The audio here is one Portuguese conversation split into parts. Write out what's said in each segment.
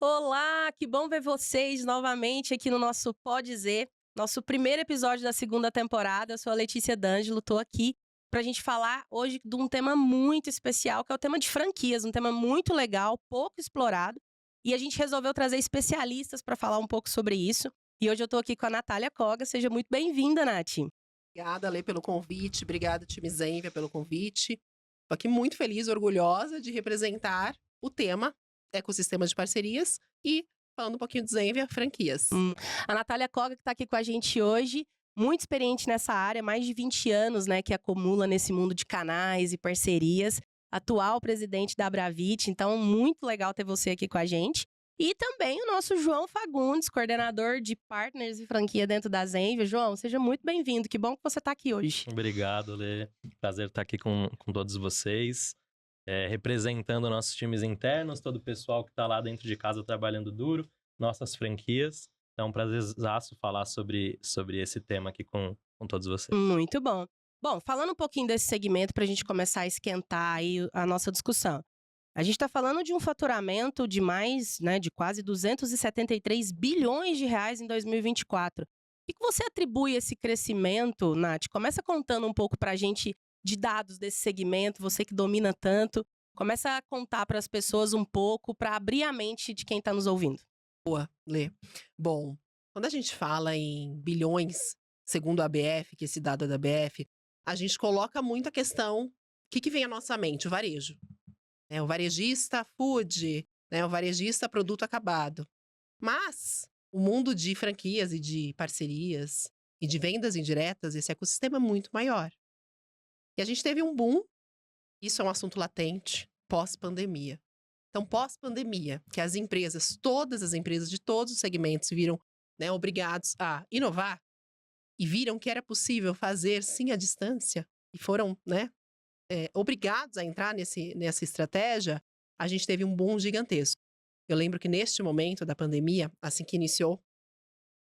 Olá, que bom ver vocês novamente aqui no nosso Pode Dizer, nosso primeiro episódio da segunda temporada. Eu sou a Letícia D'Angelo, tô aqui pra gente falar hoje de um tema muito especial, que é o tema de franquias, um tema muito legal, pouco explorado. E a gente resolveu trazer especialistas para falar um pouco sobre isso. E hoje eu tô aqui com a Natália Koga. Seja muito bem-vinda, Nath. Obrigada, Lê, pelo convite. Obrigada, time Zenvia, pelo convite. Tô aqui muito feliz, orgulhosa de representar o tema ecossistema de parcerias e, falando um pouquinho de Zenvia, franquias. A Natália Koga, que está aqui com a gente hoje, muito experiente nessa área, mais de 20 anos, né, que acumula nesse mundo de canais e parcerias. Atual presidente da Abravit, então muito legal ter você aqui com a gente. E também o nosso João Fagundes, coordenador de partners e franquia dentro da Zenvia. João, seja muito bem-vindo, que bom que você está aqui hoje. Obrigado, Lê. Prazer estar aqui com todos vocês, representando nossos times internos, todo o pessoal que está lá dentro de casa trabalhando duro, nossas franquias. Então, é um prazerzaço falar sobre esse tema aqui com todos vocês. Muito bom. Bom, falando um pouquinho desse segmento para a gente começar a esquentar aí a nossa discussão. A gente está falando de um faturamento de mais, né, de quase 273 bilhões de reais em 2024. O que você atribui esse crescimento, Nath? Começa contando um pouco para a gente de dados desse segmento, você que domina tanto. Começa a contar para as pessoas um pouco, para abrir a mente de quem está nos ouvindo. Boa, Lê. Bom, quando a gente fala em bilhões, segundo a ABF, que esse dado é da ABF, a gente coloca muito a questão, o que vem à nossa mente? O varejo. O varejista food, o varejista produto acabado. Mas o mundo de franquias e de parcerias e de vendas indiretas, esse ecossistema é muito maior. E a gente teve um boom, isso é um assunto latente, pós-pandemia. Então, pós-pandemia, que as empresas, todas as empresas de todos os segmentos viram, obrigados a inovar e viram que era possível fazer sim à distância e foram, obrigados a entrar nessa estratégia, a gente teve um boom gigantesco. Eu lembro que neste momento da pandemia, assim que iniciou,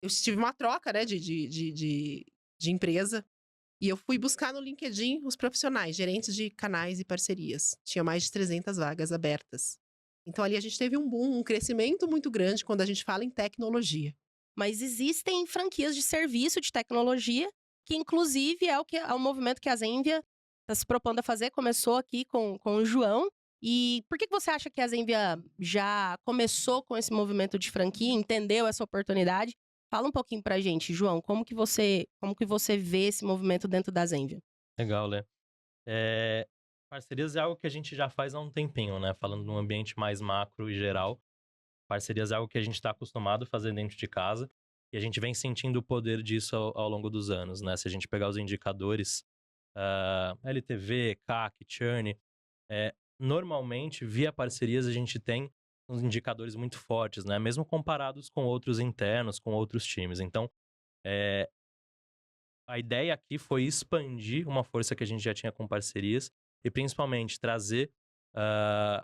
eu tive uma troca, de empresa e eu fui buscar no LinkedIn os profissionais, gerentes de canais e parcerias. Tinha mais de 300 vagas abertas. Então ali a gente teve um boom, um crescimento muito grande quando a gente fala em tecnologia. Mas existem franquias de serviço de tecnologia, que inclusive é o movimento que a Zenvia está se propondo a fazer, começou aqui com o João. E por que você acha que a Zenvia já começou com esse movimento de franquia, entendeu essa oportunidade? Fala um pouquinho pra gente, João, como que você vê esse movimento dentro da Zenvia? Legal, Lê. Parcerias é algo que a gente já faz há um tempinho, né? Falando num ambiente mais macro e geral. Parcerias é algo que a gente está acostumado a fazer dentro de casa e a gente vem sentindo o poder disso ao longo dos anos, né? Se a gente pegar os indicadores, LTV, CAC, churn, normalmente, via parcerias, a gente tem uns indicadores muito fortes, né? Mesmo comparados com outros internos, com outros times. Então, a ideia aqui foi expandir uma força que a gente já tinha com parcerias e principalmente trazer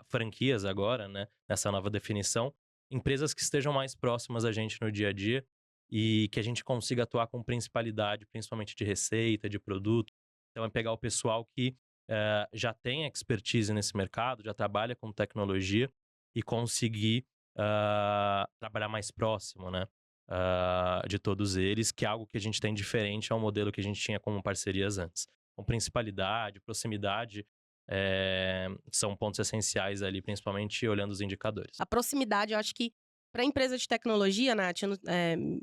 franquias agora, né? Nessa nova definição, empresas que estejam mais próximas a gente no dia a dia e que a gente consiga atuar com principalidade, principalmente de receita, de produto. Então, é pegar o pessoal que já tem expertise nesse mercado, já trabalha com tecnologia e conseguir trabalhar mais próximo, né? De todos eles, que é algo que a gente tem diferente ao modelo que a gente tinha como parcerias antes. Com principalidade, proximidade, são pontos essenciais ali, principalmente olhando os indicadores. A proximidade, eu acho que para a empresa de tecnologia, Nath,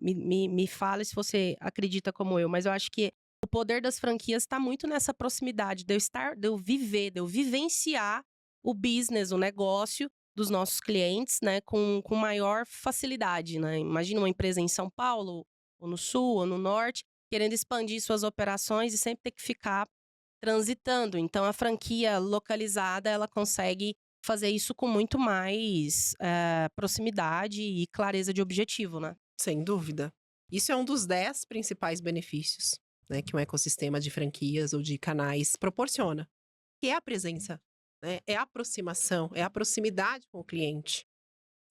me fala se você acredita como eu, mas eu acho que o poder das franquias está muito nessa proximidade, de eu viver, de eu vivenciar o business, o negócio dos nossos clientes, né, com maior facilidade, né? Imagina uma empresa em São Paulo, ou no Sul, ou no Norte, querendo expandir suas operações e sempre ter que ficar transitando. Então, a franquia localizada, ela consegue fazer isso com muito mais proximidade e clareza de objetivo, né? Sem dúvida. Isso é um dos 10 principais benefícios, que um ecossistema de franquias ou de canais proporciona. Que é a presença, é a aproximação, é a proximidade com o cliente.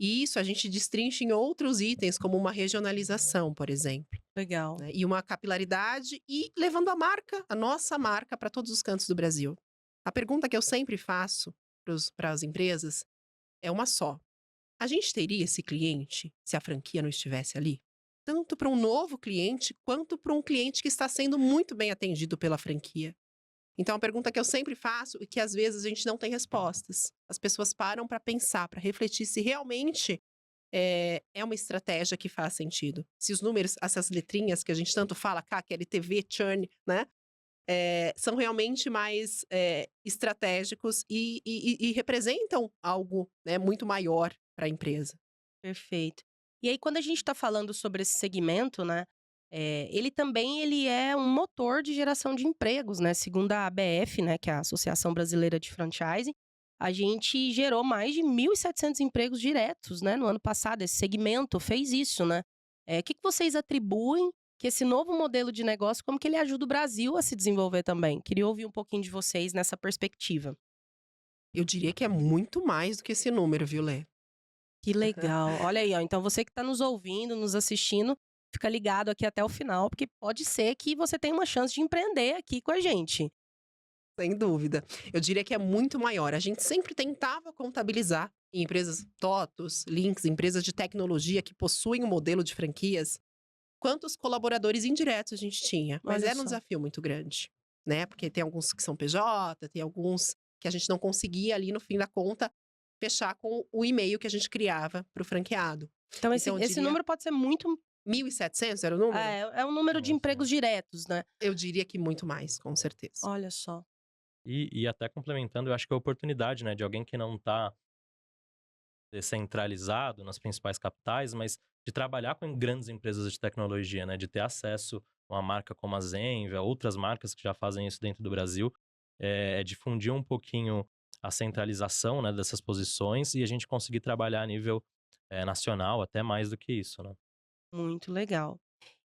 E isso a gente destrincha em outros itens, como uma regionalização, por exemplo. Legal. E uma capilaridade e levando a nossa marca, para todos os cantos do Brasil. A pergunta que eu sempre faço para as empresas é uma só. A gente teria esse cliente se a franquia não estivesse ali? Tanto para um novo cliente, quanto para um cliente que está sendo muito bem atendido pela franquia. Então, a pergunta que eu sempre faço e que às vezes a gente não tem respostas. As pessoas param para pensar, para refletir se realmente é uma estratégia que faz sentido. Se os números, essas letrinhas que a gente tanto fala, CAC, LTV, churn, né? São realmente mais estratégicos e representam algo, né, muito maior para a empresa. Perfeito. E aí, quando a gente está falando sobre esse segmento, né, ele é um motor de geração de empregos, né? Segundo a ABF, né, que é a Associação Brasileira de Franchising, a gente gerou mais de 1.700 empregos diretos, né, no ano passado. Esse segmento fez isso, né? O que vocês atribuem que esse novo modelo de negócio, como que ele ajuda o Brasil a se desenvolver também? Queria ouvir um pouquinho de vocês nessa perspectiva. Eu diria que é muito mais do que esse número, viu, Lê? Que legal. Olha aí, ó. Então você que está nos ouvindo, nos assistindo, fica ligado aqui até o final, porque pode ser que você tenha uma chance de empreender aqui com a gente. Sem dúvida. Eu diria que é muito maior. A gente sempre tentava contabilizar em empresas TOTOS, Links, empresas de tecnologia que possuem um modelo de franquias, quantos colaboradores indiretos a gente tinha. Mas Olha era um só. desafio muito grande, né? Porque tem alguns que são PJ, tem alguns que a gente não conseguia ali no fim da conta fechar com o e-mail que a gente criava para o franqueado. Então esse, Então eu esse diria número pode ser muito. 1.700 era o número? É um número de Sim, sim. empregos diretos, né? Eu diria que muito mais, com certeza. Olha só. E até complementando, eu acho que a oportunidade, né, de alguém que não está descentralizado nas principais capitais, mas de trabalhar com grandes empresas de tecnologia, né, de ter acesso a uma marca como a Zenvia, outras marcas que já fazem isso dentro do Brasil, difundir um pouquinho a centralização, né, dessas posições e a gente conseguir trabalhar a nível nacional, até mais do que isso, né? Muito legal.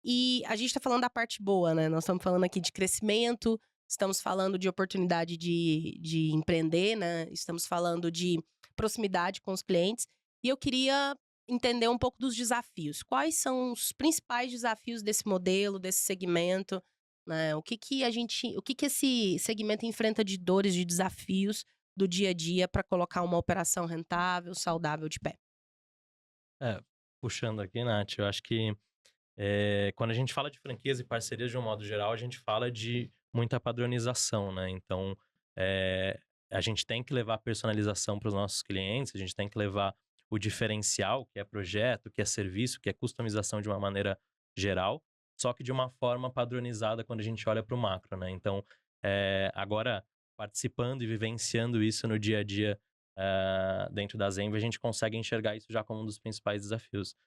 E a gente está falando da parte boa, né? Nós estamos falando aqui de crescimento, estamos falando de oportunidade de empreender, né? Estamos falando de proximidade com os clientes. E eu queria entender um pouco dos desafios. Quais são os principais desafios desse modelo, desse segmento, né? O que que esse segmento enfrenta de dores, de desafios do dia a dia para colocar uma operação rentável, saudável de pé? É, puxando aqui, Nath, eu acho que quando a gente fala de franquias e parcerias de um modo geral, a gente fala de muita padronização, né? Então, a gente tem que levar personalização para os nossos clientes, a gente tem que levar o diferencial, que é projeto, que é serviço, que é customização de uma maneira geral, só que de uma forma padronizada quando a gente olha para o macro, né? Então, agora, participando e vivenciando isso no dia a dia dentro da Zenvia, a gente consegue enxergar isso já como um dos principais desafios.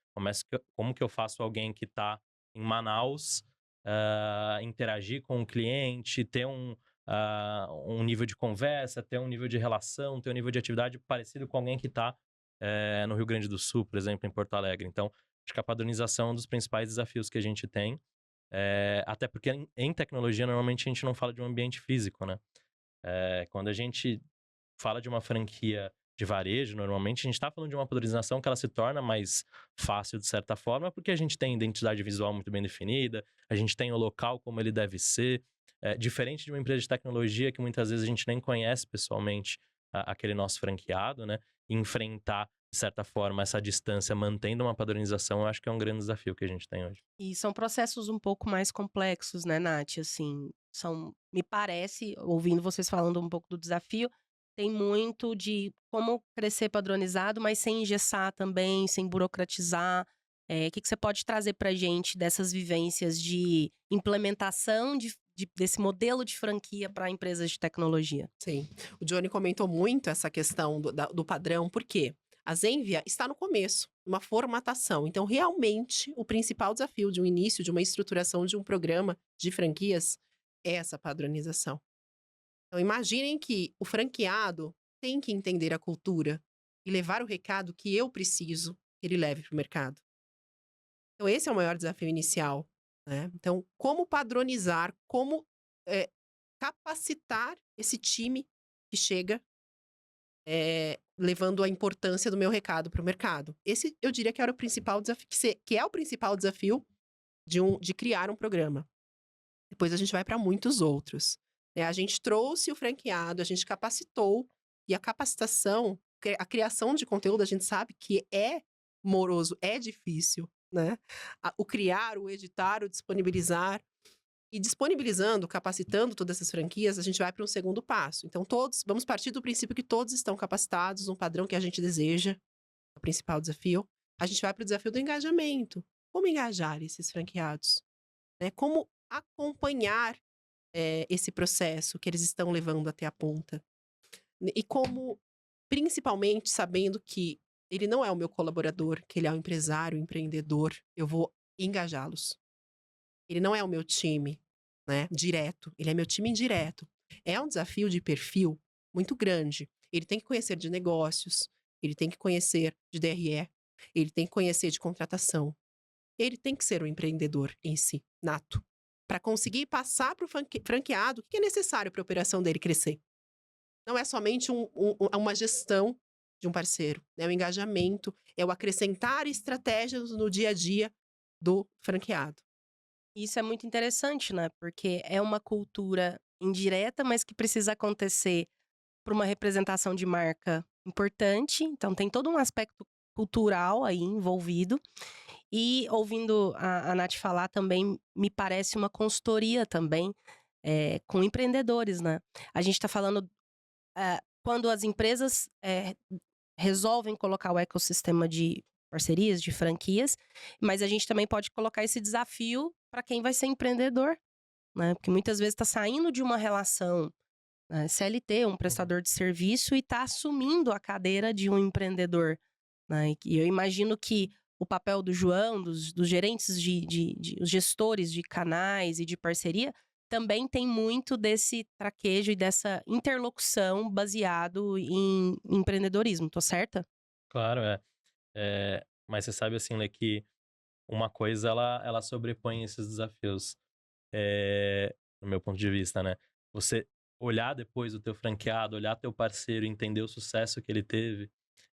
Como que eu faço alguém que está em Manaus interagir com o cliente, ter um nível de conversa, ter um nível de relação, ter um nível de atividade parecido com alguém que está no Rio Grande do Sul, por exemplo, em Porto Alegre. Então, acho que a padronização é um dos principais desafios que a gente tem. Até porque em tecnologia, normalmente a gente não fala de um ambiente físico, né? Quando a gente fala de uma franquia de varejo, normalmente a gente está falando de uma padronização que ela se torna mais fácil de certa forma, porque a gente tem identidade visual muito bem definida, a gente tem o local como ele deve ser, diferente de uma empresa de tecnologia que muitas vezes a gente nem conhece pessoalmente aquele nosso franqueado, né? E enfrentar, de certa forma, essa distância mantendo uma padronização, eu acho que é um grande desafio que a gente tem hoje. E são processos um pouco mais complexos, né, Nath? Assim, me parece, ouvindo vocês falando um pouco do desafio, tem muito de como crescer padronizado, mas sem engessar também, sem burocratizar. O que você pode trazer pra gente dessas vivências de implementação desse modelo de franquia para empresas de tecnologia? Sim. O Johnny comentou muito essa questão do padrão, por quê? A Zenvia está no começo, uma formatação. Então, realmente, o principal desafio de um início, de uma estruturação de um programa de franquias é essa padronização. Então, imaginem que o franqueado tem que entender a cultura e levar o recado que eu preciso que ele leve para o mercado. Então, esse é o maior desafio inicial, né? Então, como padronizar, como capacitar esse time que chega levando a importância do meu recado para o mercado. Esse, eu diria que era o principal desafio, que é o principal desafio de criar um programa. Depois a gente vai para muitos outros, né? A gente trouxe o franqueado, a gente capacitou, e a capacitação a criação de conteúdo, a gente sabe que é moroso, é difícil, né? O criar, o editar, o disponibilizar. E disponibilizando, capacitando todas essas franquias, a gente vai para um segundo passo. Então, vamos partir do princípio que todos estão capacitados, no padrão que a gente deseja, o principal desafio. A gente vai para o desafio do engajamento. Como engajar esses franqueados? Né? Como acompanhar esse processo que eles estão levando até a ponta? E como, principalmente, sabendo que ele não é o meu colaborador, que ele é um empresário, um empreendedor, eu vou engajá-los. Ele não é o meu time, né, direto, ele é meu time indireto. É um desafio de perfil muito grande. Ele tem que conhecer de negócios, ele tem que conhecer de DRE, ele tem que conhecer de contratação. Ele tem que ser um empreendedor em si, nato, para conseguir passar para o franqueado o que é necessário para a operação dele crescer. Não é somente uma gestão de um parceiro, é o engajamento, é o acrescentar estratégias no dia a dia do franqueado. Isso é muito interessante, né? Porque é uma cultura indireta, mas que precisa acontecer para uma representação de marca importante. Então, tem todo um aspecto cultural aí envolvido. E ouvindo a Nath falar também, me parece uma consultoria também com empreendedores, né? A gente está falando quando as empresas resolvem colocar o ecossistema de parcerias, de franquias, mas a gente também pode colocar esse desafio para quem vai ser empreendedor, né? Porque muitas vezes está saindo de uma relação CLT, um prestador de serviço, e está assumindo a cadeira de um empreendedor, né? E eu imagino que o papel do João, dos gerentes os gestores de canais e de parceria, também tem muito desse traquejo e dessa interlocução baseado em empreendedorismo, tô certa? Claro, mas você sabe, assim, Lê, que uma coisa, ela sobrepõe esses desafios. No meu ponto de vista, né? Você olhar depois o teu franqueado, olhar teu parceiro, entender o sucesso que ele teve,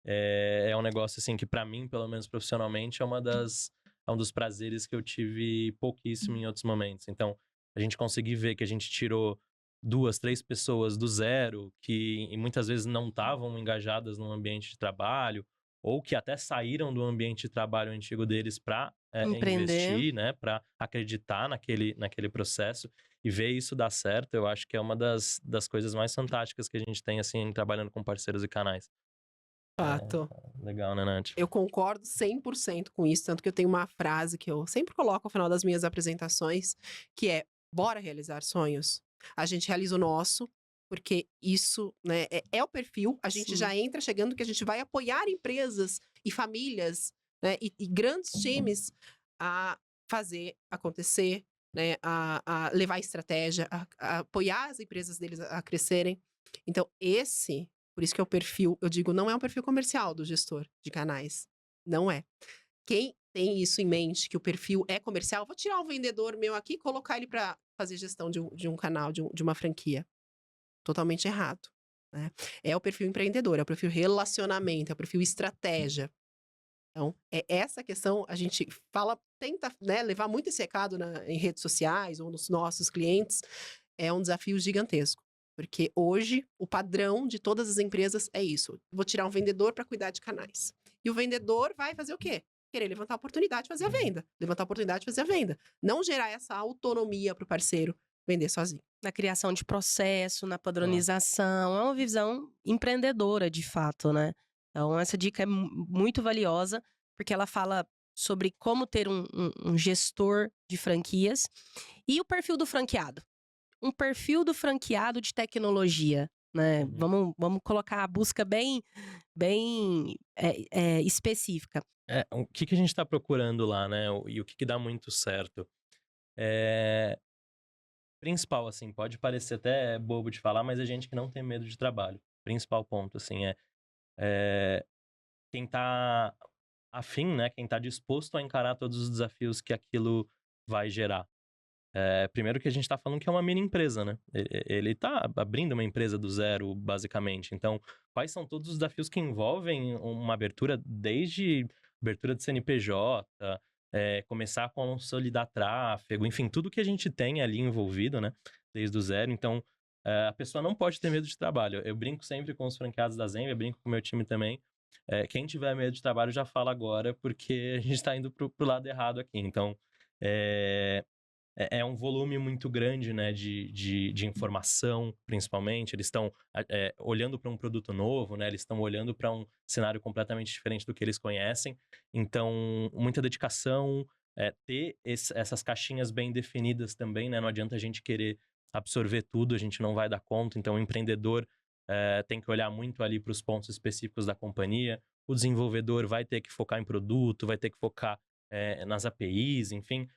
é um negócio, assim, que pra mim, pelo menos profissionalmente, é um dos prazeres que eu tive pouquíssimo em outros momentos. Então, a gente conseguir ver que a gente tirou 2, 3 pessoas do zero, que e muitas vezes não estavam engajadas no ambiente de trabalho, ou que até saíram do ambiente de trabalho antigo deles para Empreender. investir, né, para acreditar naquele processo e ver isso dar certo, eu acho que é uma das coisas mais fantásticas que a gente tem, assim, trabalhando com parceiros e canais. Fato. Legal, né, Nath? Eu concordo 100% com isso, tanto que eu tenho uma frase que eu sempre coloco ao final das minhas apresentações, que é: bora realizar sonhos. A gente realiza o nosso, porque isso, né, é o perfil. A gente Sim. já entra chegando que a gente vai apoiar empresas e famílias, né, e grandes times a fazer acontecer, né, a levar estratégia, a apoiar as empresas deles a crescerem. Então, por isso que é o perfil, eu digo, não é um perfil comercial do gestor de canais. Não é. Quem tem isso em mente, que o perfil é comercial, vou tirar o vendedor meu aqui e colocar ele para fazer gestão de um canal, de uma franquia. Totalmente errado. Né? É o perfil empreendedor, é o perfil relacionamento, é o perfil estratégia. Então, é essa questão, a gente tenta, né, levar muito esse recado em redes sociais ou nos nossos clientes, é um desafio gigantesco. Porque hoje, o padrão de todas as empresas é isso. Vou tirar um vendedor para cuidar de canais. E o vendedor vai fazer o quê? Querer levantar a oportunidade de fazer a venda. Levantar a oportunidade de fazer a venda. Não gerar essa autonomia para o parceiro vender sozinho. Na criação de processo, na padronização. É uma visão empreendedora, de fato, né? Então, essa dica é muito valiosa, porque ela fala sobre como ter um gestor de franquias e o perfil do franqueado. Um perfil do franqueado de tecnologia, né? Vamos colocar a busca bem específica. O que a gente está procurando lá, né? E o que dá muito certo. Principal, assim, pode parecer até bobo de falar, mas é gente que não tem medo de trabalho. Principal ponto, assim, quem tá afim, né? Quem tá disposto a encarar todos os desafios que aquilo vai gerar. Primeiro que a gente tá falando que é uma mini empresa, né? Ele tá abrindo uma empresa do zero, basicamente. Então, quais são todos os desafios que envolvem uma abertura, desde abertura de CNPJ, começar a consolidar tráfego, enfim, tudo que a gente tem ali envolvido, né? Desde o zero. Então, a pessoa não pode ter medo de trabalho. Eu brinco sempre com os franqueados da Zenvia, brinco com o meu time também. Quem tiver medo de trabalho já fala agora, porque a gente está indo pro lado errado aqui. Então, é um volume muito grande, né, de informação, principalmente. Eles estão olhando para um produto novo, né? Eles estão olhando para um cenário completamente diferente do que eles conhecem. Então, muita dedicação, ter essas caixinhas bem definidas também, né? Não adianta a gente querer absorver tudo, a gente não vai dar conta. Então, o empreendedor tem que olhar muito ali para os pontos específicos da companhia. O desenvolvedor vai ter que focar em produto, vai ter que focar nas APIs, enfim.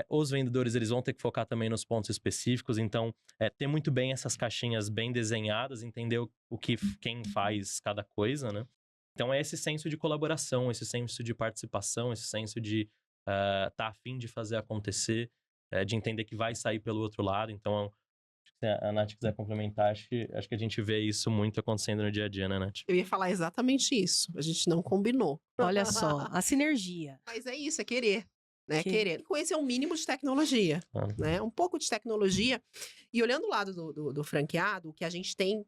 Os vendedores, eles vão ter que focar também nos pontos específicos. Então, ter muito bem essas caixinhas bem desenhadas, entender quem faz cada coisa, né? Então, é esse senso de colaboração, esse senso de participação, esse senso de tá a fim de fazer acontecer, de entender que vai sair pelo outro lado. Então, se a Nath quiser complementar, acho que a gente vê isso muito acontecendo no dia a dia, né, Nath? Eu ia falar exatamente isso. A gente não combinou. Olha só, a sinergia. Mas é isso, é querer. Né? Que- Querer. Conhecer o mínimo de tecnologia. Ah, Né? Um pouco de tecnologia. E olhando o lado do franqueado, o que a gente tem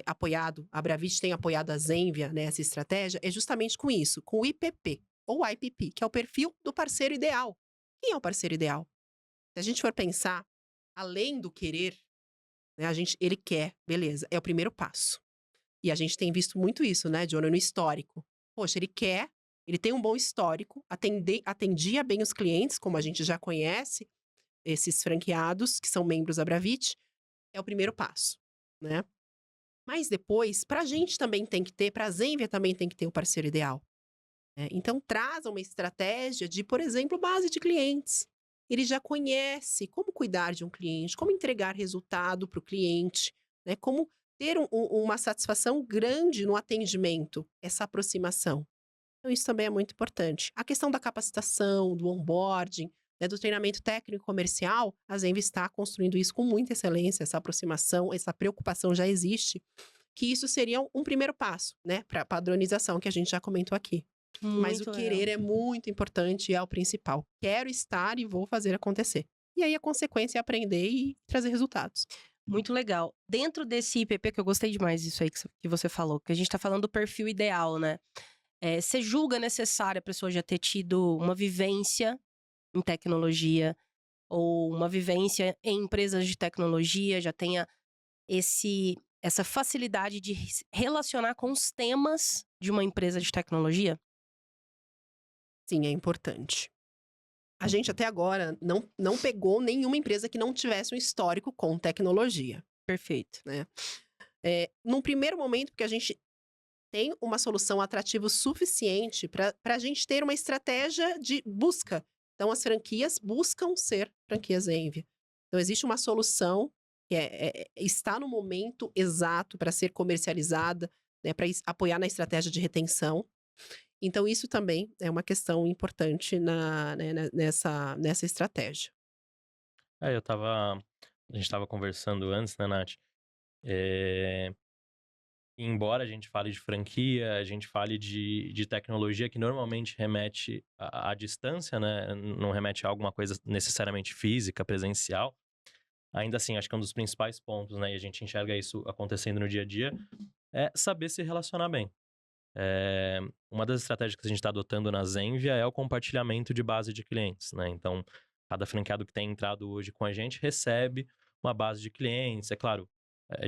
apoiado, a Bravit tem apoiado a Zenvia nessa estratégia, é justamente com isso, com o IPP, ou IPP, que é o perfil do parceiro ideal. Quem é o parceiro ideal? Se a gente for pensar, além do querer, né, ele quer, beleza, é o primeiro passo. E a gente tem visto muito isso, né, Jonah, no histórico. Poxa, ele quer, ele tem um bom histórico, atendia bem os clientes, como a gente já conhece, esses franqueados que são membros da Bravit, é o primeiro passo, né? Mas depois, para a gente também tem que ter, para a Zenvia também tem que ter o parceiro ideal. Né? Então, traz uma estratégia de, por exemplo, base de clientes. Ele já conhece como cuidar de um cliente, como entregar resultado para o cliente, né? Como ter uma satisfação grande no atendimento, essa aproximação. Então, isso também é muito importante. A questão da capacitação, do onboarding, né, do treinamento técnico comercial, a Zenvia está construindo isso com muita excelência, essa aproximação, essa preocupação já existe, que isso seria um primeiro passo, né, para a padronização que a gente já comentou aqui. Mas o Muito querer legal. é muito importante e é o principal. Quero estar e vou fazer acontecer. E aí a consequência é aprender e trazer resultados. Muito legal. Dentro desse IPP, que eu gostei demais disso aí que você falou, que a gente tá falando do perfil ideal, né? Você julga necessário a pessoa já ter tido uma vivência em tecnologia ou uma vivência em empresas de tecnologia, já tenha essa facilidade de se relacionar com os temas de uma empresa de tecnologia? Sim, é importante. A gente até agora não pegou nenhuma empresa que não tivesse um histórico com tecnologia. Perfeito. Num primeiro momento, porque a gente tem uma solução atrativa o suficiente para a gente ter uma estratégia de busca. Então, as franquias buscam ser franquias Zenvia. Então, existe uma solução que está no momento exato para ser comercializada, né, para apoiar na estratégia de retenção. Então, isso também é uma questão importante nessa estratégia. a gente estava conversando antes, né, Nath? Embora a gente fale de franquia, a gente fale de tecnologia que normalmente remete à distância, né? Não remete a alguma coisa necessariamente física, presencial. Ainda assim, acho que é um dos principais pontos, né? E a gente enxerga isso acontecendo no dia a dia, é saber se relacionar bem. Uma das estratégias que a gente está adotando na Zenvia é o compartilhamento de base de clientes, né? Então, cada franqueado que tem entrado hoje com a gente recebe uma base de clientes, é claro,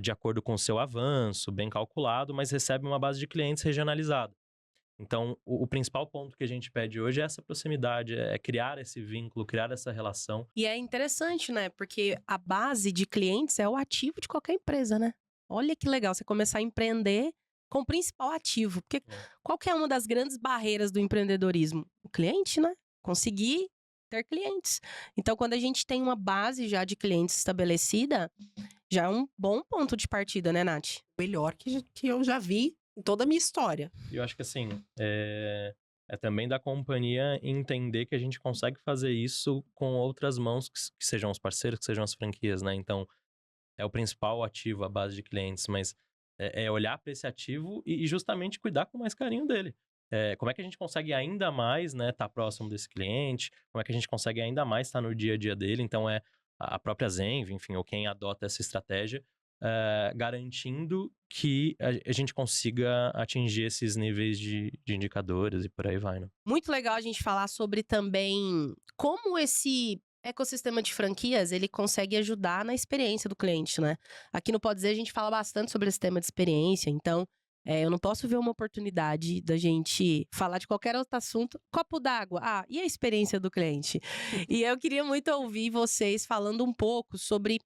de acordo com o seu avanço, bem calculado, mas recebe uma base de clientes regionalizada. Então, o principal ponto que a gente pede hoje é essa proximidade, é criar esse vínculo, criar essa relação. E é interessante, né? Porque a base de clientes é o ativo de qualquer empresa, né? Olha que legal você começar a empreender com o principal ativo. Porque qual que é uma das grandes barreiras do empreendedorismo? O cliente, né? Conseguir ter clientes. Então, quando a gente tem uma base já de clientes estabelecida, já é um bom ponto de partida, né, Nath? Melhor que eu já vi em toda a minha história. E eu acho que assim, é também da companhia entender que a gente consegue fazer isso com outras mãos, que sejam os parceiros, que sejam as franquias, né? Então, é o principal ativo, a base de clientes, mas é olhar para esse ativo e justamente cuidar com mais carinho dele. Como é que a gente consegue ainda mais, né, estar próximo desse cliente? Como é que a gente consegue ainda mais estar no dia a dia dele? Então, a própria Zenvia, enfim, ou quem adota essa estratégia, garantindo que a gente consiga atingir esses níveis de indicadores e por aí vai, né? Muito legal a gente falar sobre também como esse ecossistema de franquias, ele consegue ajudar na experiência do cliente, né? Aqui no Pode Dizer, a gente fala bastante sobre esse tema de experiência, então eu não posso ver uma oportunidade da gente falar de qualquer outro assunto. Copo d'água, e a experiência do cliente? E eu queria muito ouvir vocês falando um pouco sobre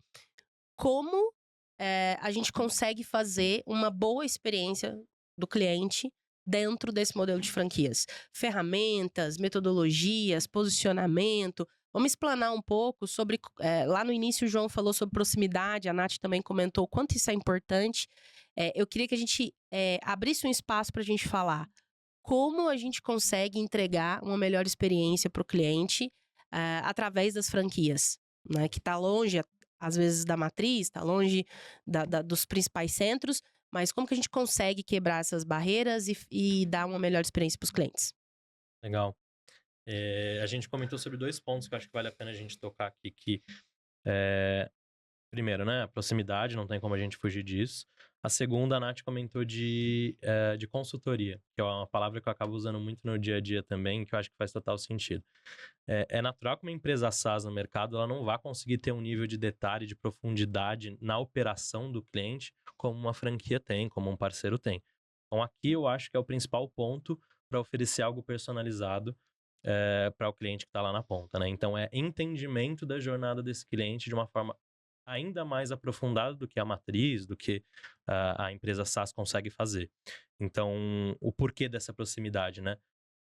como a gente consegue fazer uma boa experiência do cliente dentro desse modelo de franquias. Ferramentas, metodologias, posicionamento. Vamos explanar um pouco sobre. Lá no início, o João falou sobre proximidade, a Nath também comentou o quanto isso é importante. Eu queria que a gente abrisse um espaço para a gente falar como a gente consegue entregar uma melhor experiência para o cliente através das franquias, né? Que está longe, às vezes, da matriz, está longe dos principais centros, mas como que a gente consegue quebrar essas barreiras e dar uma melhor experiência para os clientes? Legal. A gente comentou sobre 2 pontos que eu acho que vale a pena a gente tocar aqui, que primeiro, né, a proximidade, não tem como a gente fugir disso. A segunda, a Nath comentou de consultoria, que é uma palavra que eu acabo usando muito no dia a dia também, que eu acho que faz total sentido. É natural que uma empresa SaaS no mercado, ela não vá conseguir ter um nível de detalhe, de profundidade na operação do cliente, como uma franquia tem, como um parceiro tem. Então aqui eu acho que é o principal ponto para oferecer algo personalizado para o cliente que está lá na ponta, né? Então é entendimento da jornada desse cliente de uma forma ainda mais aprofundada do que a matriz, do que a empresa SaaS consegue fazer. Então, o porquê dessa proximidade, né?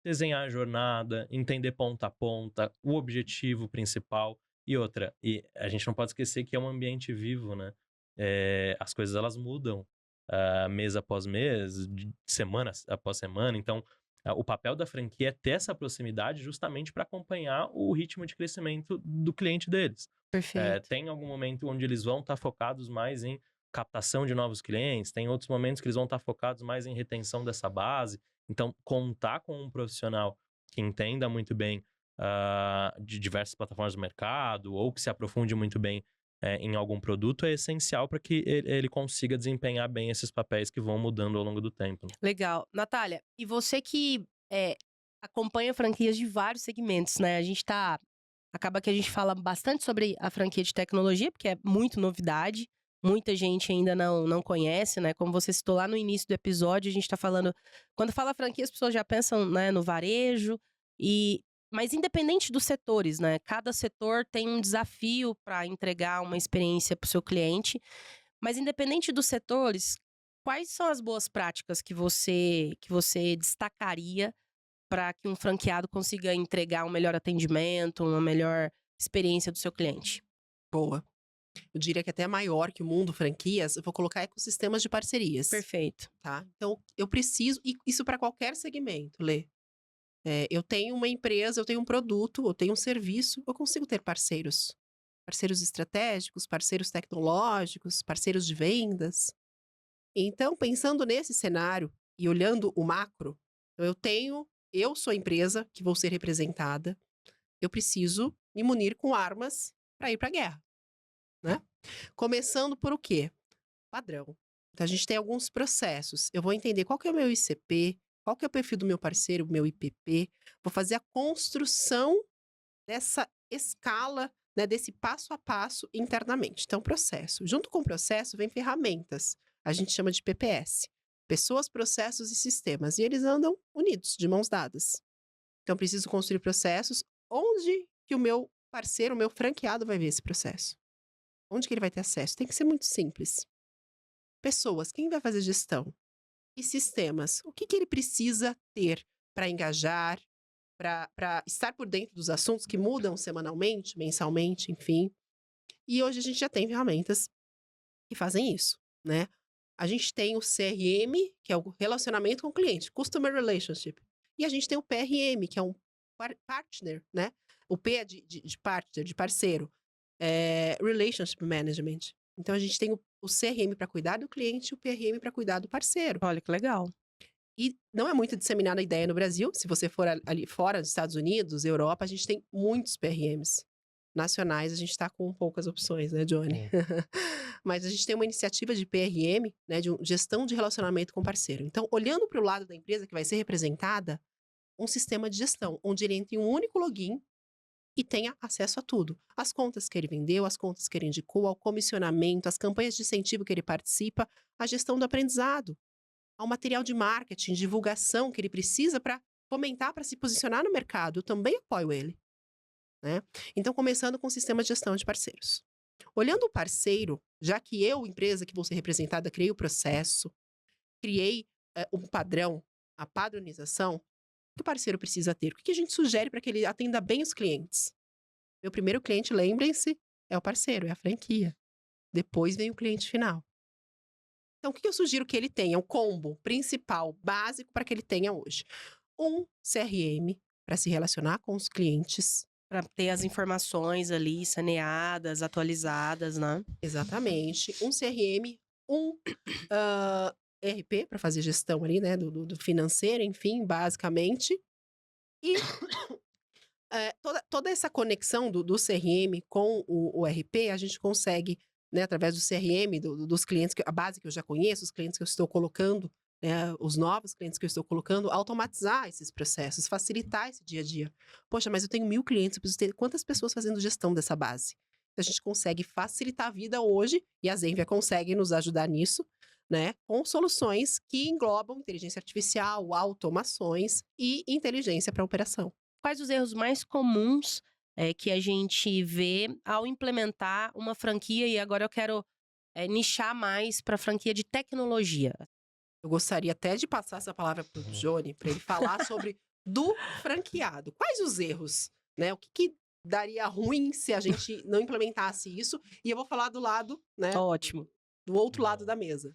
Desenhar a jornada, entender ponta a ponta, o objetivo principal e outra. E a gente não pode esquecer que é um ambiente vivo, né? As coisas, elas mudam mês após mês, semana após semana. Então, o papel da franquia é ter essa proximidade justamente para acompanhar o ritmo de crescimento do cliente deles. Perfeito. Tem algum momento onde eles vão estar focados mais em captação de novos clientes, tem outros momentos que eles vão estar focados mais em retenção dessa base. Então, contar com um profissional que entenda muito bem de diversas plataformas do mercado ou que se aprofunde muito bem em algum produto é essencial para que ele consiga desempenhar bem esses papéis que vão mudando ao longo do tempo. Legal. Natália, e você que acompanha franquias de vários segmentos, né? Acaba que a gente fala bastante sobre a franquia de tecnologia, porque é muito novidade. Muita gente ainda não conhece, né? Como você citou lá no início do episódio, a gente tá falando. Quando fala franquia, as pessoas já pensam, né, no varejo. Mas independente dos setores, né? Cada setor tem um desafio para entregar uma experiência para o seu cliente. Mas independente dos setores, quais são as boas práticas que você destacaria para que um franqueado consiga entregar um melhor atendimento, uma melhor experiência do seu cliente? Boa. Eu diria que até maior que o mundo franquias, eu vou colocar ecossistemas de parcerias. Perfeito. Tá? Então, eu preciso, e isso para qualquer segmento, Lê. Eu tenho uma empresa, eu tenho um produto, eu tenho um serviço, eu consigo ter parceiros. Parceiros estratégicos, parceiros tecnológicos, parceiros de vendas. Então, pensando nesse cenário e olhando o macro, eu sou a empresa que vou ser representada, eu preciso me munir com armas para ir para a guerra, né? Começando por o quê? Padrão. Então, a gente tem alguns processos. Eu vou entender qual que é o meu ICP, qual que é o perfil do meu parceiro, o meu IPP. Vou fazer a construção dessa escala, né, desse passo a passo internamente. Então, processo. Junto com o processo, vem ferramentas. A gente chama de PPS. Pessoas, processos e sistemas. E eles andam unidos, de mãos dadas. Então, preciso construir processos. Onde que o meu parceiro, o meu franqueado vai ver esse processo? Onde que ele vai ter acesso? Tem que ser muito simples. Pessoas, quem vai fazer gestão? E sistemas, o que ele precisa ter para engajar, para estar por dentro dos assuntos que mudam semanalmente, mensalmente, enfim. E hoje a gente já tem ferramentas que fazem isso, né? A gente tem o CRM, que é o relacionamento com o cliente, Customer Relationship. E a gente tem o PRM, que é um partner, né? O P é de partner, de parceiro. Relationship Management. Então, a gente tem o CRM para cuidar do cliente e o PRM para cuidar do parceiro. Olha que legal. E não é muito disseminada a ideia no Brasil. Se você for ali fora dos Estados Unidos, Europa, a gente tem muitos PRMs. nacionais, a gente está com poucas opções, né, Johnny? Mas a gente tem uma iniciativa de PRM, né, de gestão de relacionamento com parceiro. Então, olhando para o lado da empresa que vai ser representada, um sistema de gestão, onde ele entra em um único login e tenha acesso a tudo. As contas que ele vendeu, as contas que ele indicou, ao comissionamento, as campanhas de incentivo que ele participa, a gestão do aprendizado, ao material de marketing, divulgação que ele precisa para fomentar, para se posicionar no mercado. Eu também apoio ele, né? Então, começando com o sistema de gestão de parceiros. Olhando o parceiro, já que eu, empresa que vou ser representada, criei o processo, criei um padrão, a padronização, o que o parceiro precisa ter? O que a gente sugere para que ele atenda bem os clientes? Meu primeiro cliente, lembrem-se, é o parceiro, é a franquia. Depois vem o cliente final. Então, o que eu sugiro que ele tenha? O combo principal, básico, para que ele tenha hoje. Um CRM, para se relacionar com os clientes. Para ter as informações ali saneadas, atualizadas, né? Exatamente. Um CRM, um ERP, para fazer gestão ali, né, do financeiro, enfim, basicamente. E toda essa conexão do CRM com o ERP, a gente consegue, né, através do CRM, dos clientes, a base que eu já conheço, os clientes que eu estou colocando, né, os novos clientes que eu estou colocando, automatizar esses processos, facilitar esse dia a dia. Poxa, mas eu tenho 1000 clientes, eu preciso ter quantas pessoas fazendo gestão dessa base? Então, a gente consegue facilitar a vida hoje, e a Zenvia consegue nos ajudar nisso, né, com soluções que englobam inteligência artificial, automações e inteligência para operação. Quais os erros mais comuns que a gente vê ao implementar uma franquia? E agora eu quero nichar mais para franquia de tecnologia. Eu gostaria até de passar essa palavra para o Johnny, para ele falar sobre do franqueado. Quais os erros, né? O que daria ruim se a gente não implementasse isso? E eu vou falar do lado, né? Ótimo. Do outro lado da mesa.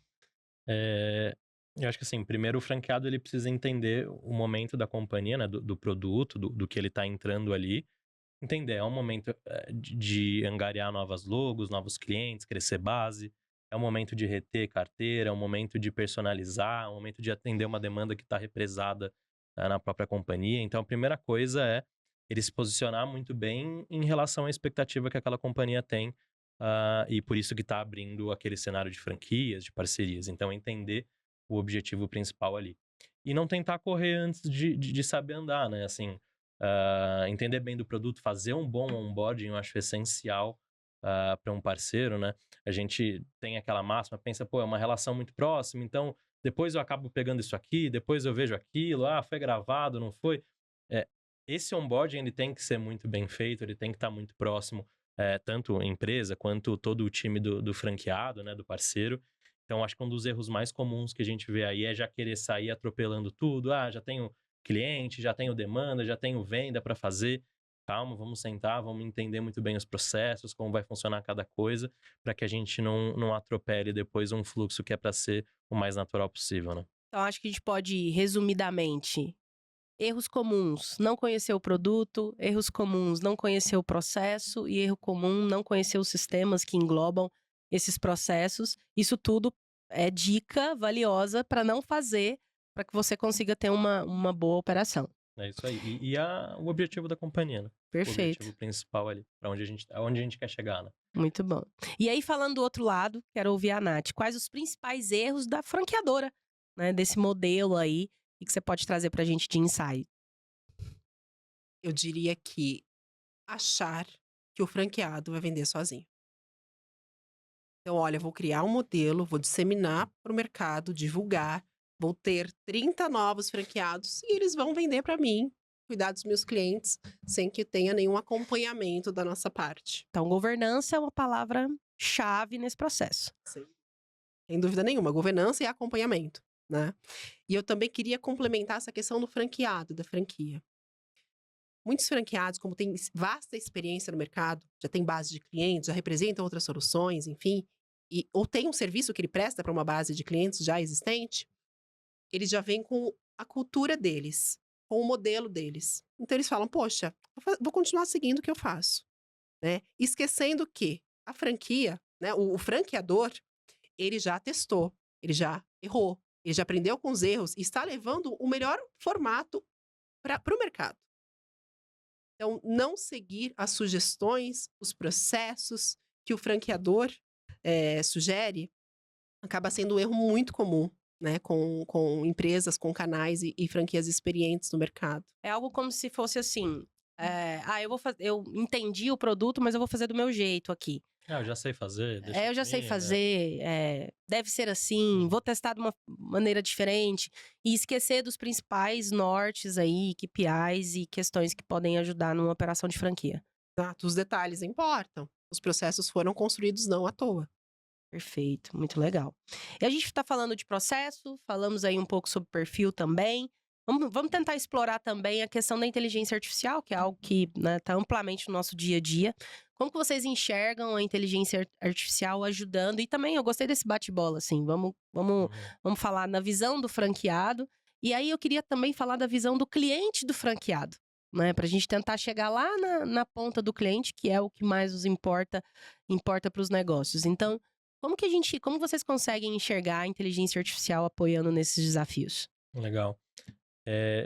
Eu acho que assim, primeiro o franqueado ele precisa entender o momento da companhia, né, do produto, do que ele está entrando ali. Entender, é um momento de angariar novas logos, novos clientes, crescer base. É um momento de reter carteira, é um momento de personalizar, é um momento de atender uma demanda que está represada na própria companhia. Então, a primeira coisa é ele se posicionar muito bem em relação à expectativa que aquela companhia tem e por isso que está abrindo aquele cenário de franquias, de parcerias. Então, entender o objetivo principal ali. E não tentar correr antes de saber andar, né? Assim, entender bem do produto, fazer um bom onboarding, eu acho essencial para um parceiro, né? A gente tem aquela máxima, pensa, pô, é uma relação muito próxima, então depois eu acabo pegando isso aqui, depois eu vejo aquilo, foi gravado, não foi? Esse onboarding, ele tem que ser muito bem feito, ele tem que estar muito próximo, tanto a empresa quanto todo o time do franqueado, né, do parceiro. Então, acho que um dos erros mais comuns que a gente vê aí é já querer sair atropelando tudo. Já tenho cliente, já tenho demanda, já tenho venda para fazer. Calma, vamos sentar, vamos entender muito bem os processos, como vai funcionar cada coisa, para que a gente não atropele depois um fluxo que é para ser o mais natural possível, né? Então, acho que a gente pode, resumidamente, erros comuns, não conhecer o produto, erros comuns, não conhecer o processo, e erro comum, não conhecer os sistemas que englobam esses processos. Isso tudo é dica valiosa para não fazer, para que você consiga ter uma boa operação. É isso aí. E o objetivo da companhia, né? Perfeito. O objetivo principal ali, para onde a gente quer chegar, né? Muito bom. E aí, falando do outro lado, quero ouvir a Nath. Quais os principais erros da franqueadora, né? Desse modelo aí, e que você pode trazer pra gente de insight? Eu diria que achar que o franqueado vai vender sozinho. Então, olha, vou criar um modelo, vou disseminar para o mercado, divulgar, vou ter 30 novos franqueados e eles vão vender para mim, cuidar dos meus clientes, sem que tenha nenhum acompanhamento da nossa parte. Então, governança é uma palavra-chave nesse processo. Sim. Sem dúvida nenhuma, governança e acompanhamento, né? E eu também queria complementar essa questão do franqueado, da franquia. Muitos franqueados, como têm vasta experiência no mercado, já tem base de clientes, já representam outras soluções, enfim, ou tem um serviço que ele presta para uma base de clientes já existente, eles já vêm com a cultura deles, com o modelo deles. Então eles falam, poxa, vou continuar seguindo o que eu faço, né? Esquecendo que a franquia, né, o franqueador, ele já testou, ele já errou, ele já aprendeu com os erros e está levando o melhor formato para o mercado. Então, não seguir as sugestões, os processos que o franqueador sugere, acaba sendo um erro muito comum, né? Com empresas, com canais e franquias experientes no mercado. É algo como se fosse assim: eu entendi o produto, mas eu vou fazer do meu jeito aqui. Eu já sei fazer, deixa Eu já sei comigo, né? fazer, deve ser assim, vou testar de uma maneira diferente. E esquecer dos principais nortes aí, KPIs e questões que podem ajudar numa operação de franquia. Exato, os detalhes importam. Os processos foram construídos não à toa. Perfeito, muito legal. E a gente está falando de processo, falamos aí um pouco sobre perfil também. Vamos tentar explorar também a questão da inteligência artificial, que é algo que está amplamente no nosso dia a dia. Como que vocês enxergam a inteligência artificial ajudando? E também eu gostei desse bate-bola, assim. Vamos falar na visão do franqueado. E aí eu queria também falar da visão do cliente do franqueado, né? Para a gente tentar chegar lá na ponta do cliente, que é o que mais nos importa para os negócios. Então, como vocês conseguem enxergar a inteligência artificial apoiando nesses desafios? Legal.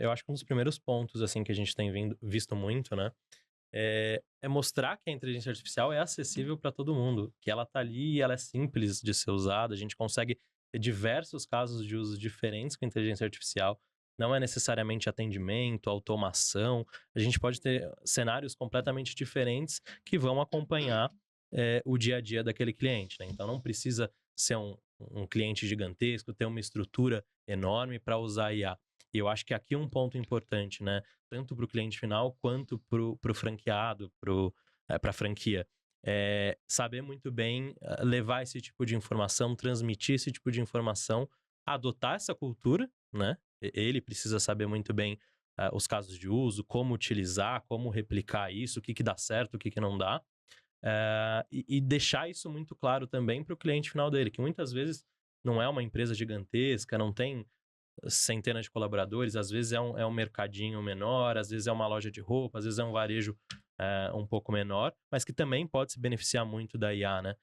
Eu acho que um dos primeiros pontos, assim, que a gente tem visto muito, né? É mostrar que a inteligência artificial é acessível para todo mundo. Que ela tá ali e ela é simples de ser usada. A gente consegue ter diversos casos de uso diferentes com a inteligência artificial. Não é necessariamente atendimento, automação. A gente pode ter cenários completamente diferentes que vão acompanhar o dia a dia daquele cliente, né? Então não precisa ser um cliente gigantesco, ter uma estrutura enorme para usar a IA. E eu acho que aqui um ponto importante, né? Tanto para o cliente final quanto para o franqueado, para a franquia. Saber muito bem levar esse tipo de informação, transmitir esse tipo de informação, adotar essa cultura, né? Ele precisa saber muito bem os casos de uso, como utilizar, como replicar isso, o que dá certo, o que não dá. E deixar isso muito claro também para o cliente final dele, que muitas vezes não é uma empresa gigantesca, não tem centenas de colaboradores, às vezes é um mercadinho menor, às vezes é uma loja de roupa, às vezes é um varejo um pouco menor, mas que também pode se beneficiar muito da IA, né?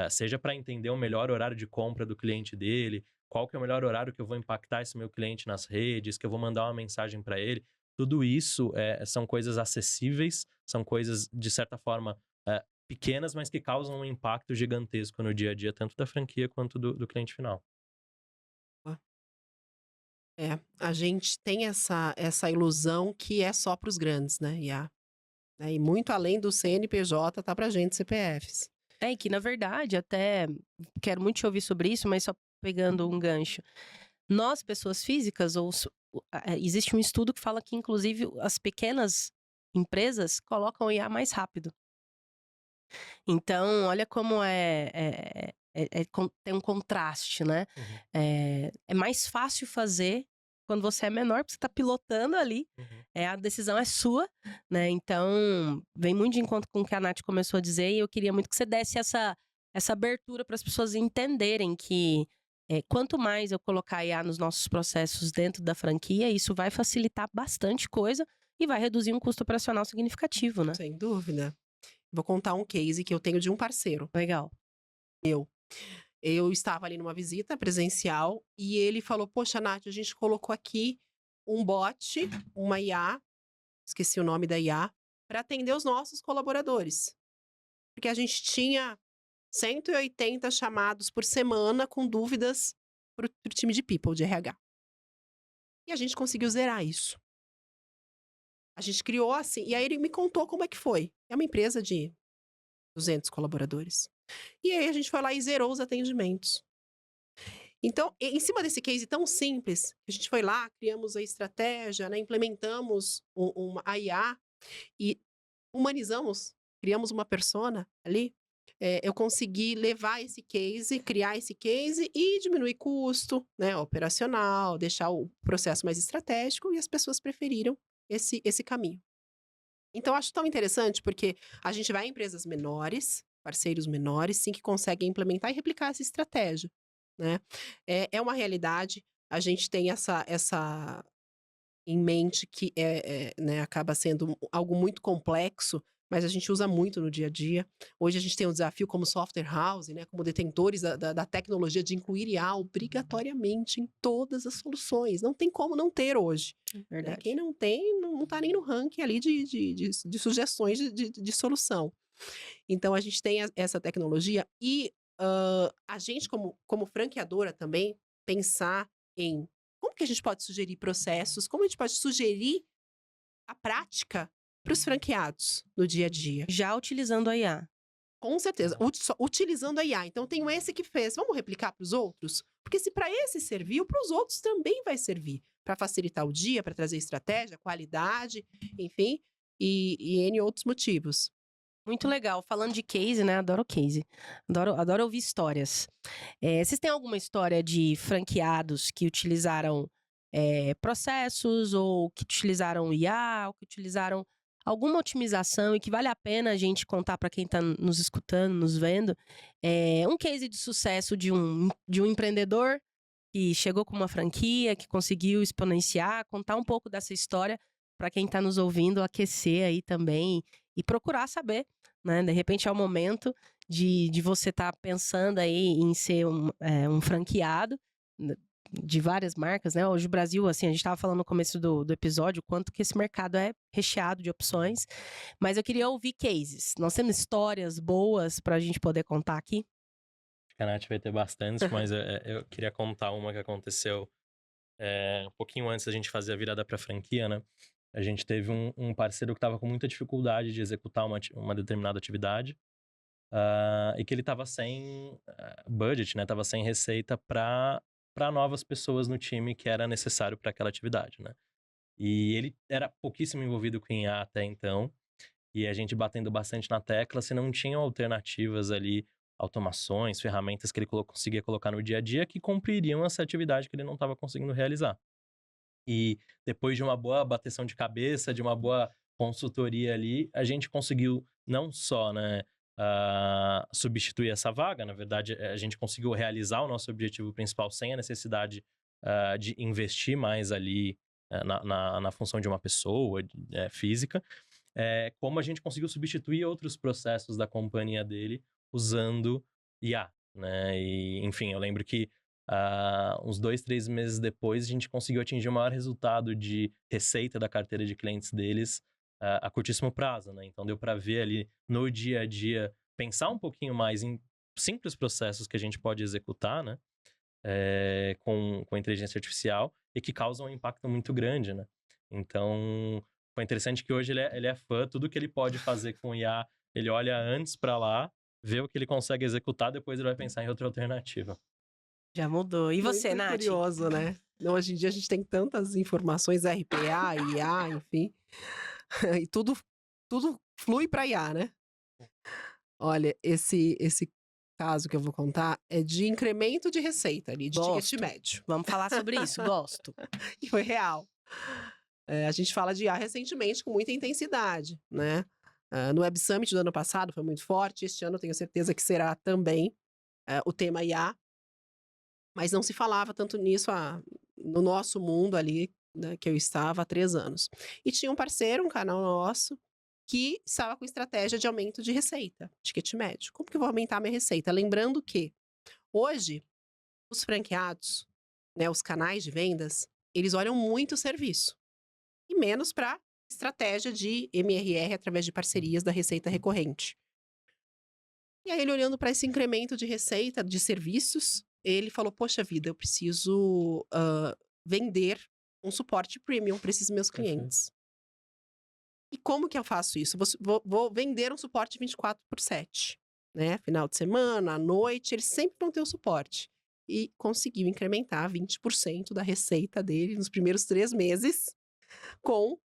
Seja para entender o melhor horário de compra do cliente dele, qual que é o melhor horário que eu vou impactar esse meu cliente nas redes, que eu vou mandar uma mensagem para ele. Tudo isso são coisas acessíveis, são coisas, de certa forma, pequenas, mas que causam um impacto gigantesco no dia a dia, tanto da franquia quanto do cliente final. A gente tem essa ilusão que é só para os grandes, né, IA. E muito além do CNPJ, tá pra gente CPFs. E que, na verdade, até quero muito te ouvir sobre isso, mas só pegando um gancho. Nós, pessoas físicas, existe um estudo que fala que, inclusive, as pequenas empresas colocam o IA mais rápido. Então, olha como tem um contraste, né? Uhum. É mais fácil fazer quando você é menor, porque você está pilotando ali. Uhum. A decisão é sua, né? Então, vem muito de encontro com o que a Nath começou a dizer, e eu queria muito que você desse essa abertura para as pessoas entenderem que quanto mais eu colocar IA nos nossos processos dentro da franquia, isso vai facilitar bastante coisa e vai reduzir um custo operacional significativo, né? Sem dúvida. Vou contar um case que eu tenho de um parceiro. Legal. Eu estava ali numa visita presencial e ele falou: Poxa, Nath, a gente colocou aqui um bot, uma IA, esqueci o nome da IA, para atender os nossos colaboradores. Porque a gente tinha 180 chamados por semana com dúvidas pro time de People, de RH. E a gente conseguiu zerar isso. A gente criou assim. E aí ele me contou como é que foi. É uma empresa de 200 colaboradores. E aí a gente foi lá e zerou os atendimentos. Então, em cima desse case tão simples, a gente foi lá, criamos a estratégia, né, implementamos a IA e humanizamos, criamos uma persona ali. Eu consegui levar esse case, criar esse case e diminuir custo, né, operacional, deixar o processo mais estratégico, e as pessoas preferiram esse caminho. Então, acho tão interessante porque a gente vai em empresas menores, parceiros menores, sim, que conseguem implementar e replicar essa estratégia, né? É uma realidade, a gente tem essa em mente que né, acaba sendo algo muito complexo, mas a gente usa muito no dia a dia. Hoje a gente tem um desafio como software house, né, como detentores da tecnologia, de incluir IA obrigatoriamente em todas as soluções. Não tem como não ter hoje. Né? Verdade. Quem não tem, não está nem no ranking ali de sugestões de solução. Então, a gente tem essa tecnologia e a gente, como franqueadora também, pensar em como que a gente pode sugerir processos, como a gente pode sugerir a prática para os franqueados no dia a dia. Já utilizando a IA. Com certeza, utilizando a IA. Então, tenho esse que fez, vamos replicar para os outros? Porque se para esse serviu, para os outros também vai servir. Para facilitar o dia, para trazer estratégia, qualidade, enfim, e N outros motivos. Muito legal. Falando de case, né? Adoro case. Adoro ouvir histórias. Vocês têm alguma história de franqueados que utilizaram processos, ou que utilizaram IA, ou que utilizaram alguma otimização e que vale a pena a gente contar para quem está nos escutando, nos vendo? Um case de sucesso de um empreendedor que chegou com uma franquia, que conseguiu exponenciar, contar um pouco dessa história para quem está nos ouvindo, aquecer aí também e procurar saber, né? De repente é o momento de você estar pensando aí em ser um franqueado de várias marcas, né? Hoje o Brasil, assim, a gente estava falando no começo do episódio, o quanto que esse mercado é recheado de opções, mas eu queria ouvir cases. Nós temos histórias boas para a gente poder contar aqui? A Nath vai ter bastante, mas eu queria contar uma que aconteceu um pouquinho antes da gente fazer a virada para franquia, né? A gente teve um parceiro que estava com muita dificuldade de executar uma determinada atividade e que ele estava sem budget, né? Tava sem receita para novas pessoas no time que era necessário para aquela atividade, né? E ele era pouquíssimo envolvido com IA até então, e a gente batendo bastante na tecla, se não tinham alternativas ali, automações, ferramentas que ele conseguia colocar no dia a dia que cumpririam essa atividade que ele não estava conseguindo realizar. E depois de uma boa bateção de cabeça, de uma boa consultoria ali, a gente conseguiu não só, né, substituir essa vaga, na verdade, a gente conseguiu realizar o nosso objetivo principal sem a necessidade de investir mais ali na função de uma pessoa física, como a gente conseguiu substituir outros processos da companhia dele usando IA, né? E, enfim, eu lembro que uns 2, 3 meses depois, a gente conseguiu atingir o maior resultado de receita da carteira de clientes deles a curtíssimo prazo, né? Então, deu para ver ali no dia a dia, pensar um pouquinho mais em simples processos que a gente pode executar, né? Com inteligência artificial e que causam um impacto muito grande, né? Então, foi interessante que hoje ele é fã, tudo que ele pode fazer com IA, ele olha antes para lá, vê o que ele consegue executar, depois ele vai pensar em outra alternativa. Já mudou. E você, Muito Nath? curioso, né? Hoje em dia a gente tem tantas informações, RPA, IA, enfim. E tudo flui para IA, né? Olha, esse caso que eu vou contar é de incremento de receita ali, de Gosto. ticket médio. Vamos falar sobre isso, gosto. E foi real. A gente fala de IA recentemente com muita intensidade, né? No Web Summit do ano passado foi muito forte, este ano eu tenho certeza que será também o tema IA. Mas não se falava tanto nisso no nosso mundo ali, né, que eu estava há 3 anos. E tinha um parceiro, um canal nosso, que estava com estratégia de aumento de receita, ticket médio. Como que eu vou aumentar a minha receita? Lembrando que hoje os franqueados, né, os canais de vendas, eles olham muito o serviço e menos para estratégia de MRR através de parcerias da receita recorrente. E aí ele olhando para esse incremento de receita de serviços, ele falou: poxa vida, eu preciso vender um suporte premium para esses meus clientes. E como que eu faço isso? Vou vender um suporte 24/7, né? Final de semana, à noite, eles sempre vão ter o suporte. E conseguiu incrementar 20% da receita dele nos primeiros 3 meses com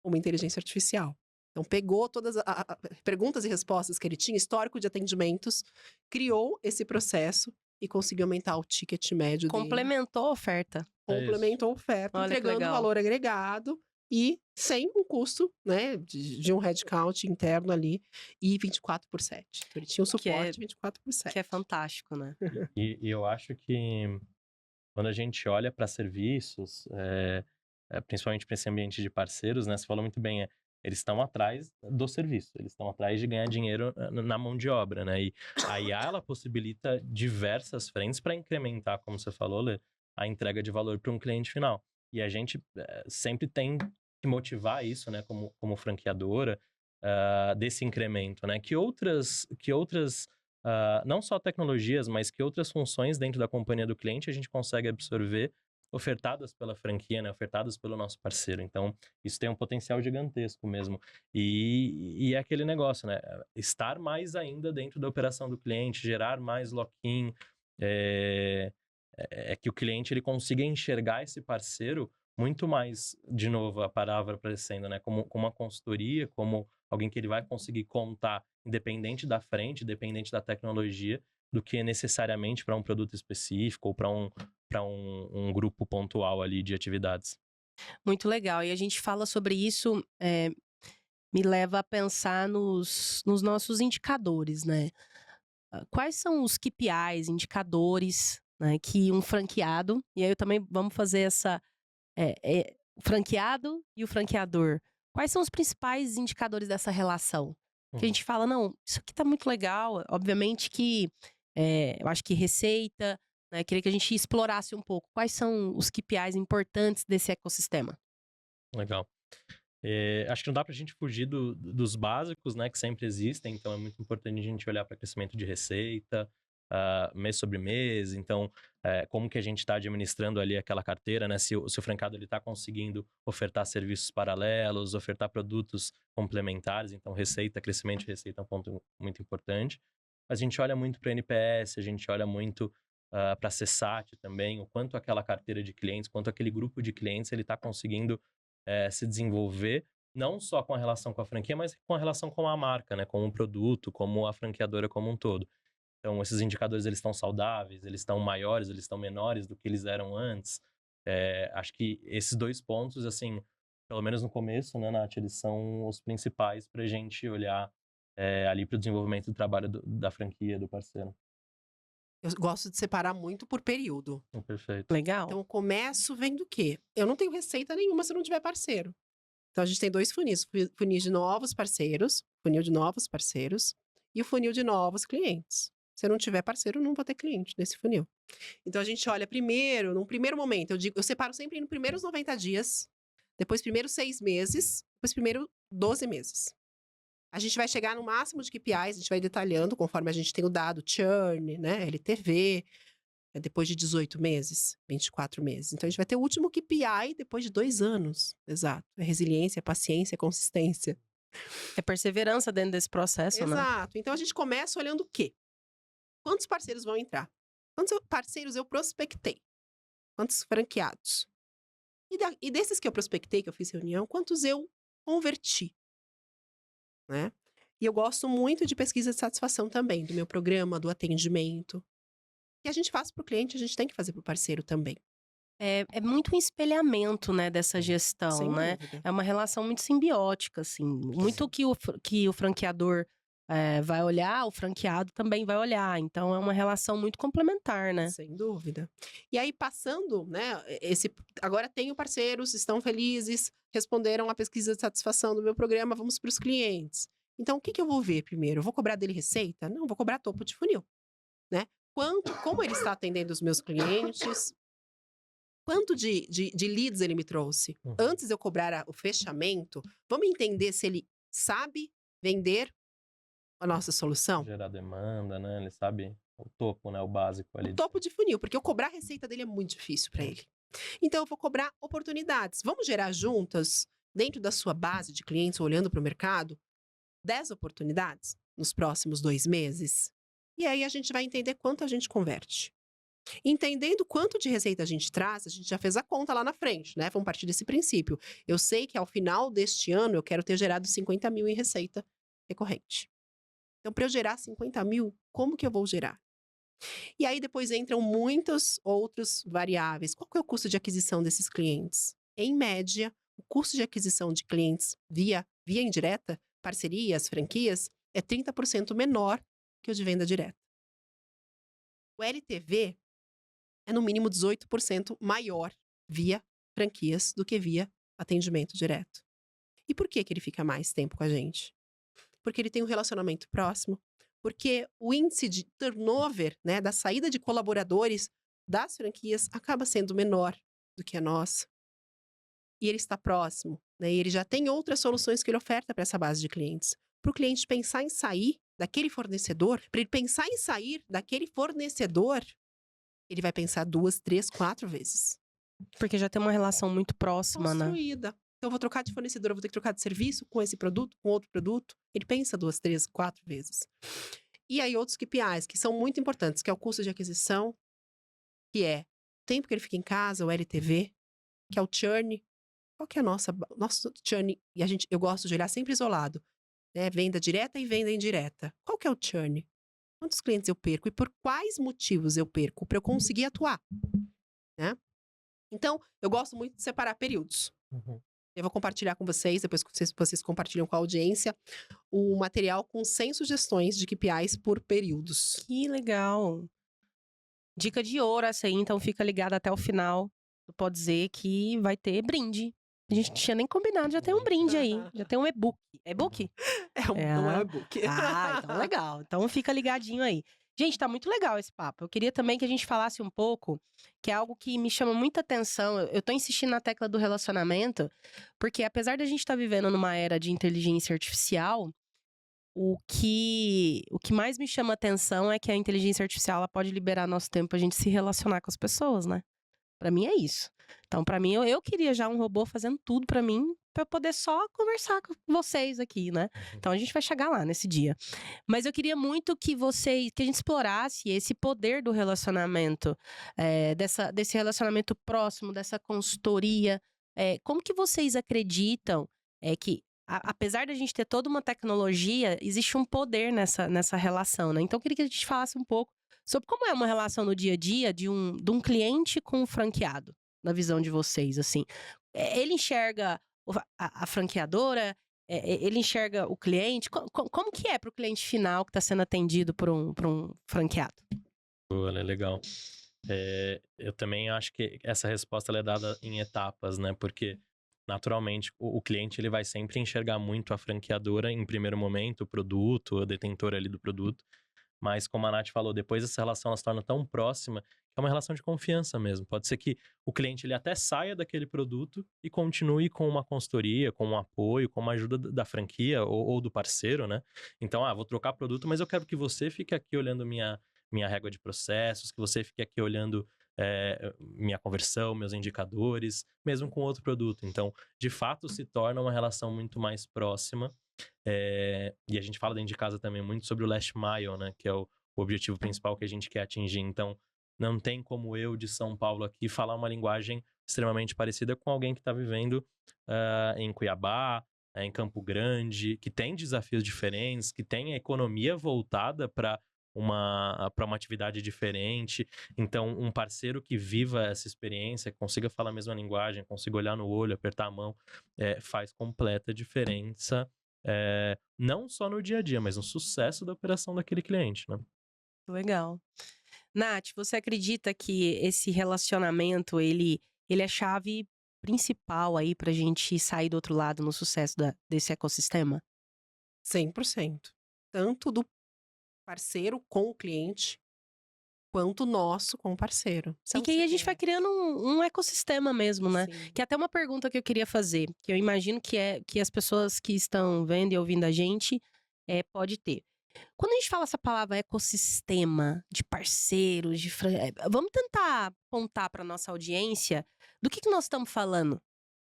uma inteligência artificial. Então, pegou todas as perguntas e respostas que ele tinha, histórico de atendimentos, criou esse processo e conseguiu aumentar o ticket médio dele. Complementou a oferta. Complementou a oferta, Olha que entregando legal. valor agregado e sem um custo, né, de um headcount interno ali, e 24/7. Então, ele tinha um suporte 24/7. Que é fantástico, né? E eu acho que quando a gente olha para serviços, principalmente para esse ambiente de parceiros, né? Você falou muito bem, Eles estão atrás do serviço, eles estão atrás de ganhar dinheiro na mão de obra, né? E a IA, ela possibilita diversas frentes para incrementar, como você falou, Lê, a entrega de valor para um cliente final. E a gente sempre tem que motivar isso, né, como franqueadora, desse incremento, né? Que outras não só tecnologias, mas que outras funções dentro da companhia do cliente a gente consegue absorver ofertadas pela franquia, né? Ofertadas pelo nosso parceiro. Então, isso tem um potencial gigantesco mesmo. E é aquele negócio, né? Estar mais ainda dentro da operação do cliente, gerar mais lock-in, é que o cliente ele consiga enxergar esse parceiro muito mais, de novo, a palavra aparecendo, né? Como uma consultoria, como alguém que ele vai conseguir contar, independente da frente, independente da tecnologia, do que necessariamente para um produto específico ou para um grupo pontual ali de atividades. Muito legal. E a gente fala sobre isso, me leva a pensar nos nossos indicadores, né? Quais são os KPIs, indicadores, né, que um franqueado, e aí eu também vamos fazer essa, o franqueado e o franqueador. Quais são os principais indicadores dessa relação? Que a gente fala, não, isso aqui tá muito legal. Obviamente que eu acho que receita, né? Queria que a gente explorasse um pouco. Quais são os KPIs importantes desse ecossistema? Legal. Acho que não dá pra gente fugir dos básicos, né, que sempre existem, então é muito importante a gente olhar para crescimento de receita, mês sobre mês, então como que a gente está administrando ali aquela carteira, né, se o franqueado ele está conseguindo ofertar serviços paralelos, ofertar produtos complementares, então crescimento de receita é um ponto muito importante. Mas a gente olha muito para NPS, a gente olha muito para CSAT também, o quanto aquela carteira de clientes, quanto aquele grupo de clientes ele está conseguindo se desenvolver, não só com a relação com a franquia, mas com a relação com a marca, né? Com o produto, como a franqueadora como um todo. Então, esses indicadores, eles estão saudáveis, eles estão maiores, eles estão menores do que eles eram antes. Acho que esses 2 pontos, assim, pelo menos no começo, né, Nath, eles são os principais para a gente olhar ali para o desenvolvimento do trabalho da franquia, do parceiro. Eu gosto de separar muito por período. Perfeito. Legal. Então, eu começo vendo o quê? Eu não tenho receita nenhuma se eu não tiver parceiro. Então, a gente tem 2 funis. Funil de novos parceiros e o funil de novos clientes. Se eu não tiver parceiro, eu não vou ter cliente nesse funil. Então, a gente olha primeiro, num primeiro momento, eu separo sempre nos primeiros 90 dias, depois primeiros 6 meses, depois primeiro 12 meses. A gente vai chegar no máximo de KPIs, a gente vai detalhando conforme a gente tem o dado, churn, né, LTV, depois de 18 meses, 24 meses. Então, a gente vai ter o último KPI depois de 2 anos. Exato. É resiliência, paciência, consistência. É perseverança dentro desse processo, né? Exato. Então, a gente começa olhando o quê? Quantos parceiros vão entrar? Quantos parceiros eu prospectei? Quantos franqueados? E desses que eu prospectei, que eu fiz reunião, quantos eu converti? Né? E eu gosto muito de pesquisa de satisfação também, do meu programa, do atendimento. Que a gente faz para o cliente, a gente tem que fazer para o parceiro também. É muito um espelhamento, né, dessa gestão, Sem né? dúvida. É uma relação muito simbiótica, assim. Muito que o franqueador vai olhar, o franqueado também vai olhar. Então, é uma relação muito complementar, né? Sem dúvida. E aí, passando, né, agora tenho parceiros, estão felizes, responderam à pesquisa de satisfação do meu programa, vamos para os clientes. Então, o que eu vou ver primeiro? Eu vou cobrar dele receita? Não, vou cobrar topo de funil, né? Como ele está atendendo os meus clientes, quanto de leads ele me trouxe. Antes de eu cobrar o fechamento, vamos entender se ele sabe vender a nossa solução? Gerar demanda, né? Ele sabe o topo, né? O básico ali. O topo de funil, porque eu cobrar a receita dele é muito difícil para ele. Então, eu vou cobrar oportunidades. Vamos gerar juntas, dentro da sua base de clientes, olhando para o mercado, 10 oportunidades nos próximos 2 meses? E aí, a gente vai entender quanto a gente converte. Entendendo quanto de receita a gente traz, a gente já fez a conta lá na frente, né? Vamos partir desse princípio. Eu sei que ao final deste ano, eu quero ter gerado 50 mil em receita recorrente. Então, para eu gerar 50 mil, como que eu vou gerar? E aí depois entram muitos outros variáveis. Qual que é o custo de aquisição desses clientes? Em média, o custo de aquisição de clientes via indireta, parcerias, franquias, é 30% menor que o de venda direta. O LTV é no mínimo 18% maior via franquias do que via atendimento direto. E por que que ele fica mais tempo com a gente? Porque ele tem um relacionamento próximo, porque o índice de turnover, né, da saída de colaboradores das franquias acaba sendo menor do que a nossa. E ele está próximo, né? E ele já tem outras soluções que ele oferta para essa base de clientes. Para o cliente pensar em sair daquele fornecedor, para ele pensar em sair daquele fornecedor, ele vai pensar 2, 3, 4 vezes. Porque já tem uma relação muito próxima, né? Construída. Então, eu vou trocar de fornecedor, eu vou ter que trocar de serviço com esse produto, com outro produto. Ele pensa 2, 3, 4 vezes. E aí, outros KPIs que são muito importantes, que é o custo de aquisição, que é o tempo que ele fica em casa, o LTV, que é o churn. Qual que é nosso churn? E eu gosto de olhar sempre isolado, né? Venda direta e venda indireta. Qual que é o churn? Quantos clientes eu perco e por quais motivos eu perco para eu conseguir atuar, né? Então, eu gosto muito de separar períodos. Eu vou compartilhar com vocês, depois que vocês compartilham com a audiência, o material com 100 sugestões de KPIs por períodos. Que legal. Dica de ouro essa aí, então fica ligado até o final. Pode dizer que vai ter brinde. A gente não tinha nem combinado, já tem um brinde aí. Já tem um e-book. E-book? Não é e-book. Então legal. Então fica ligadinho aí. Gente, tá muito legal esse papo. Eu queria também que a gente falasse um pouco, que é algo que me chama muita atenção. Eu tô insistindo na tecla do relacionamento, porque apesar da gente estar vivendo numa era de inteligência artificial, o que mais me chama atenção é que a inteligência artificial ela pode liberar nosso tempo pra gente se relacionar com as pessoas, né? Pra mim é isso. Então, pra mim, eu queria já um robô fazendo tudo pra mim, pra eu poder só conversar com vocês aqui, né? Então, a gente vai chegar lá nesse dia. Mas eu queria muito que a gente explorasse esse poder do relacionamento, desse relacionamento próximo, dessa consultoria. Como que vocês acreditam que apesar da gente ter toda uma tecnologia, existe um poder nessa relação, né? Então, eu queria que a gente falasse um pouco sobre como é uma relação no dia a dia de um cliente com um franqueado, na visão de vocês, assim. Ele enxerga a franqueadora, ele enxerga o cliente. Como que é para o cliente final que está sendo atendido por um franqueado? Olha, legal. Eu também acho que essa resposta ela é dada em etapas, né? Porque, naturalmente, o cliente ele vai sempre enxergar muito a franqueadora em primeiro momento, o produto, a detentora ali do produto. Mas, como a Nath falou, depois essa relação ela se torna tão próxima que é uma relação de confiança mesmo. Pode ser que o cliente ele até saia daquele produto e continue com uma consultoria, com um apoio, com uma ajuda da franquia ou do parceiro, né? Então, vou trocar produto, mas eu quero que você fique aqui olhando minha régua de processos, que você fique aqui olhando minha conversão, meus indicadores, mesmo com outro produto. Então, de fato, se torna uma relação muito mais próxima. E a gente fala dentro de casa também muito sobre o last mile, né? Que é o objetivo principal que a gente quer atingir. Então, não tem como eu, de São Paulo aqui, falar uma linguagem extremamente parecida com alguém que está vivendo em Cuiabá, em Campo Grande, que tem desafios diferentes, que tem a economia voltada para uma atividade diferente. Então, um parceiro que viva essa experiência, consiga falar a mesma linguagem, consiga olhar no olho, apertar a mão, faz completa diferença. Não só no dia a dia, mas no sucesso da operação daquele cliente, né? Legal. Nath, você acredita que esse relacionamento, ele é chave principal aí pra gente sair do outro lado no sucesso desse ecossistema? 100%. Tanto do parceiro com o cliente, quanto nosso com o parceiro. E que aí a gente vai criando um ecossistema mesmo, né? Sim. Que é até uma pergunta que eu queria fazer, que eu imagino que as pessoas que estão vendo e ouvindo a gente pode ter. Quando a gente fala essa palavra ecossistema de parceiros, vamos tentar apontar para nossa audiência do que nós estamos falando.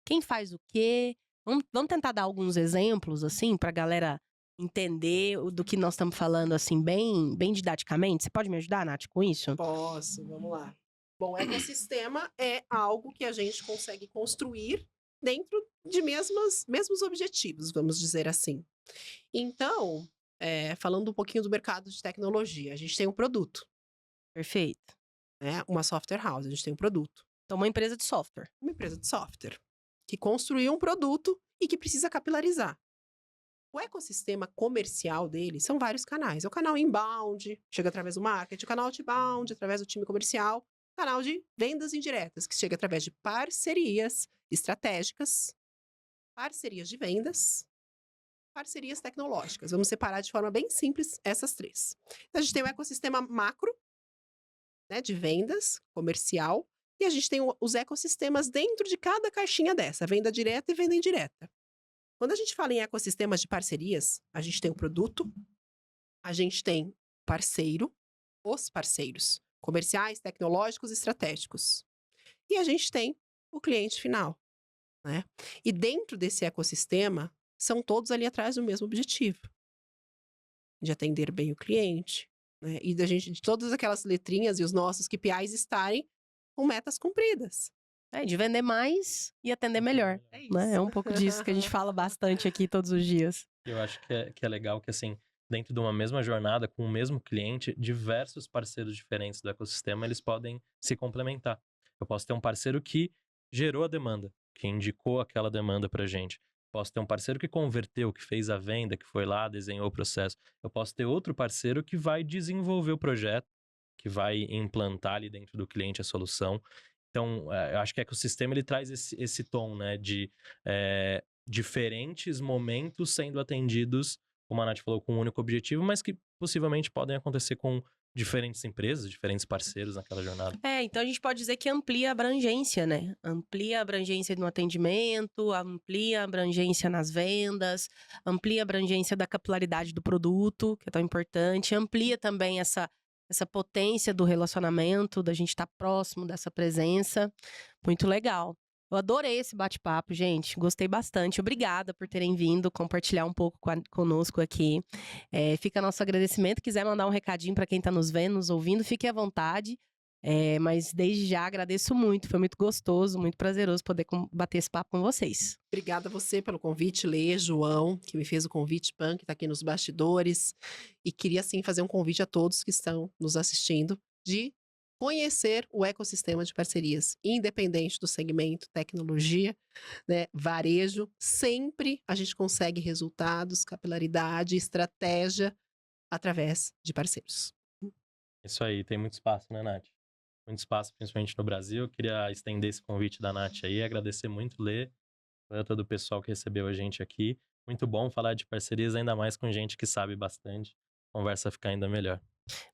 Quem faz o quê? Vamos tentar dar alguns exemplos, assim, para a galera entender do que nós estamos falando, assim, bem, bem didaticamente. Você pode me ajudar, Nath, com isso? Posso, vamos lá. Bom, ecossistema é algo que a gente consegue construir dentro de mesmos objetivos, vamos dizer assim. Então, falando um pouquinho do mercado de tecnologia, a gente tem um produto. Perfeito. Né? Uma software house, a gente tem um produto. Então, uma empresa de software. Uma empresa de software que construiu um produto e que precisa capilarizar. O ecossistema comercial dele são vários canais. É o canal inbound, chega através do marketing, o canal outbound, através do time comercial, o canal de vendas indiretas, que chega através de parcerias estratégicas, parcerias de vendas, parcerias tecnológicas. Vamos separar de forma bem simples essas três. Então, a gente tem o ecossistema macro, né, de vendas, comercial, e a gente tem os ecossistemas dentro de cada caixinha dessa, venda direta e venda indireta. Quando a gente fala em ecossistemas de parcerias, a gente tem o produto, a gente tem parceiro, os parceiros, comerciais, tecnológicos e estratégicos. E a gente tem o cliente final, né? E dentro desse ecossistema, são todos ali atrás do mesmo objetivo. De atender bem o cliente, né? E de todas aquelas letrinhas e os nossos KPIs estarem com metas cumpridas. De vender mais e atender melhor. É Né? isso. É um pouco disso que a gente fala bastante aqui todos os dias. Eu acho que é legal que, assim, dentro de uma mesma jornada, com o mesmo cliente, diversos parceiros diferentes do ecossistema, eles podem se complementar. Eu posso ter um parceiro que gerou a demanda, que indicou aquela demanda pra gente. Posso ter um parceiro que converteu, que fez a venda, que foi lá, desenhou o processo. Eu posso ter outro parceiro que vai desenvolver o projeto, que vai implantar ali dentro do cliente a solução. Então, eu acho que o ecossistema ele traz esse tom, né, de diferentes momentos sendo atendidos, como a Nath falou, com um único objetivo, mas que possivelmente podem acontecer com diferentes empresas, diferentes parceiros naquela jornada. Então a gente pode dizer que amplia a abrangência, né? Amplia a abrangência no atendimento, amplia a abrangência nas vendas, amplia a abrangência da capilaridade do produto, que é tão importante, amplia também essa potência do relacionamento, da gente estar próximo dessa presença. Muito legal. Eu adorei esse bate-papo, gente. Gostei bastante. Obrigada por terem vindo compartilhar um pouco conosco aqui. Fica nosso agradecimento. Quiser mandar um recadinho para quem está nos vendo, nos ouvindo, fique à vontade. Mas desde já agradeço muito. Foi muito gostoso, muito prazeroso poder bater esse papo com vocês. Obrigada a você pelo convite, Lê, João, que me fez o convite, Pan, que está aqui nos bastidores. E queria, sim, fazer um convite a todos que estão nos assistindo de conhecer o ecossistema de parcerias, independente do segmento, tecnologia, né, varejo. Sempre a gente consegue resultados, capilaridade, estratégia através de parceiros. Isso aí, tem muito espaço, né, Nath? Muito espaço, principalmente no Brasil. Eu queria estender esse convite da Nath aí, agradecer muito, Lê, todo o pessoal que recebeu a gente aqui. Muito bom falar de parcerias, ainda mais com gente que sabe bastante. A conversa fica ainda melhor.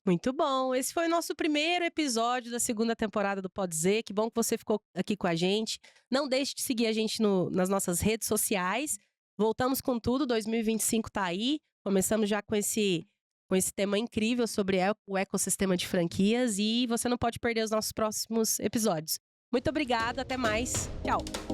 Muito bom. Esse foi o nosso primeiro episódio da segunda temporada do Pode Dizer. Que bom que você ficou aqui com a gente. Não deixe de seguir a gente nas nossas redes sociais. Voltamos com tudo, 2025 tá aí. Começamos já com esse tema incrível sobre o ecossistema de franquias. E você não pode perder os nossos próximos episódios. Muito obrigada, até mais. Tchau.